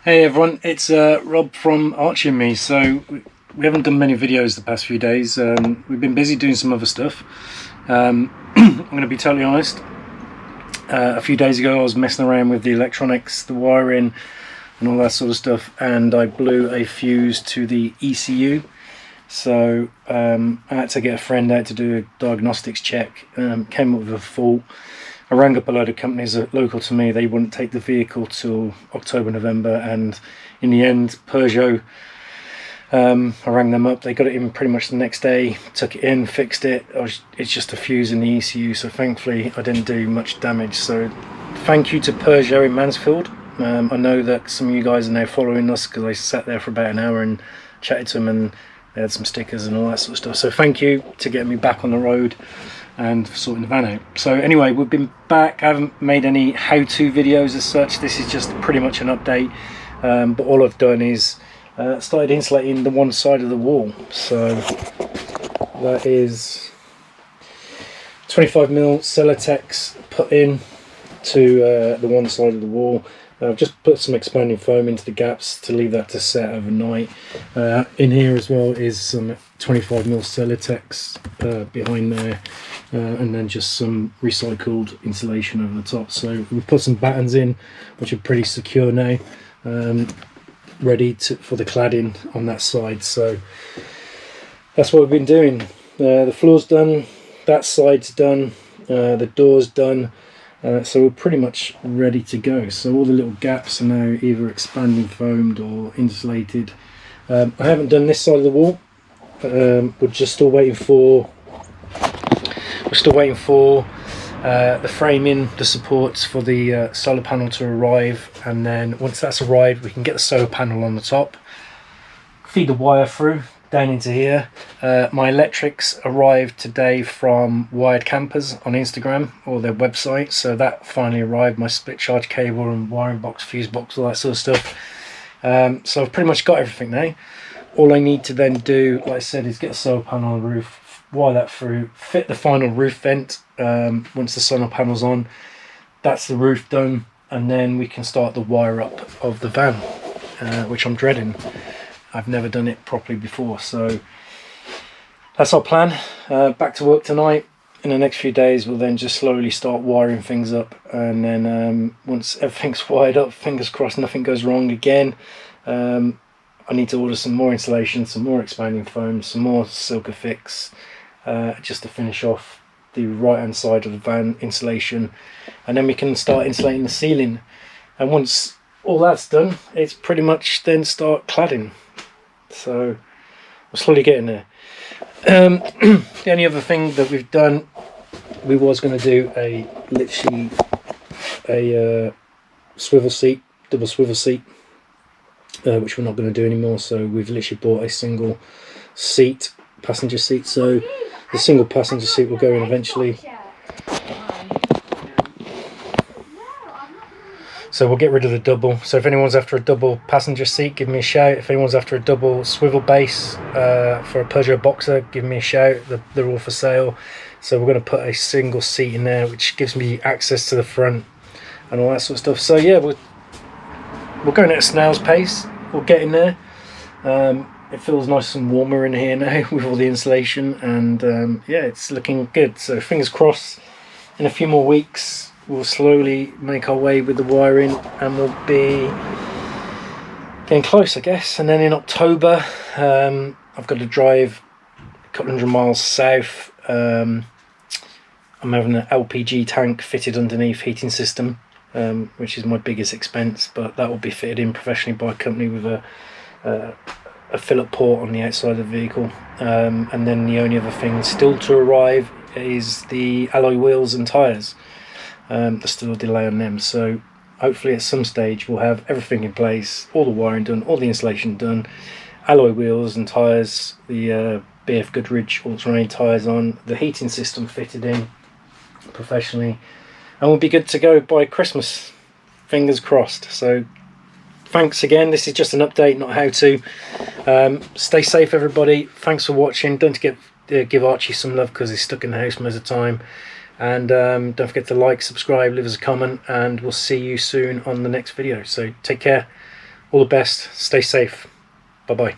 Hey everyone, it's Rob from Archie and Me. So we haven't done many videos the past few days. We've been busy doing some other stuff. I'm going to be totally honest. A few days ago I was messing around with the electronics, the wiring and all that sort of stuff, and I blew a fuse to the ECU. So I had to get a friend out to do a diagnostics check. Came up with a fault. I rang up a load of companies that are local to me. They wouldn't take the vehicle till October, November, and in the end, Peugeot, I rang them up. They got it in pretty much the next day, took it in, fixed it. It's just a fuse in the ECU, so thankfully I didn't do much damage. So thank you to Peugeot in Mansfield. I know that some of you guys are now following us because I sat there for about an hour and chatted to them, and they had some stickers and all that sort of stuff. So thank you to getting me back on the road and sorting the van out. So anyway, we've been back. I haven't made any how-to videos as such. This is just pretty much an update, but all I've done is started insulating the one side of the wall. So that is 25mm Celotex put in to the one side of the wall. I've just put some expanding foam into the gaps to leave that to set overnight. In here as well is some 25mm Celotex behind there, and then just some recycled insulation over the top. So we've put some battens in which are pretty secure now, ready for the cladding on that side. So that's what we've been doing. The floor's done, that side's done, the door's done. So we're pretty much ready to go. So all the little gaps are now either expanding foamed or insulated. I haven't done this side of the wall. We're still waiting for the framing, the supports for the solar panel to arrive, and then once that's arrived, we can get the solar panel on the top, feed the wire through down into here. My electrics arrived today from Wired Campers on Instagram, or their website, so that finally arrived. My split charge cable and wiring box, fuse box, all that sort of stuff. So I've pretty much got everything now. All I need to then do, like I said, is get a solar panel on the roof, wire that through, fit the final roof vent. Once the solar panel's on, that's the roof done, and then we can start the wire up of the van, which I'm dreading. I've never done it properly before, so that's our plan. Back to work tonight. In the next few days we'll then just slowly start wiring things up, and then once everything's wired up, fingers crossed nothing goes wrong again, I need to order some more insulation, some more expanding foam, some more Silkafix, just to finish off the right hand side of the van insulation, and then we can start insulating the ceiling. And once all that's done, it's pretty much then start cladding. So we're slowly getting there. The only other thing that we've done, we was going to do literally a swivel seat, double swivel seat, which we're not going to do anymore. So we've literally bought a single seat, passenger seat. So the single passenger seat will go in eventually. So we'll get rid of the double. So if anyone's after a double passenger seat, give me a shout. If anyone's after a double swivel base for a Peugeot Boxer, give me a shout. They're all for sale. So we're going to put a single seat in there, which gives me access to the front and all that sort of stuff. So yeah, we're going at a snail's pace. We're getting there. It feels nice and warmer in here now with all the insulation, and yeah, it's looking good. So fingers crossed, in a few more weeks we'll slowly make our way with the wiring, and we'll be getting close, I guess. And then in October, I've got to drive a couple hundred miles south. I'm having an LPG tank fitted underneath, heating system, which is my biggest expense, but that will be fitted in professionally by a company with a fill-up port on the outside of the vehicle. And then the only other thing still to arrive is the alloy wheels and tyres. There's still a delay on them, so hopefully at some stage we'll have everything in place, all the wiring done, all the installation done, alloy wheels and tyres, the BF Goodrich all-terrain tyres on, the heating system fitted in professionally, and we'll be good to go by Christmas, fingers crossed. So thanks again. This is just an update, not how to. Stay safe everybody, thanks for watching. Don't forget to give Archie some love because he's stuck in the house most of the time. And don't forget to like, subscribe, leave us a comment, and we'll see you soon on the next video. So take care. All the best, stay safe, bye bye.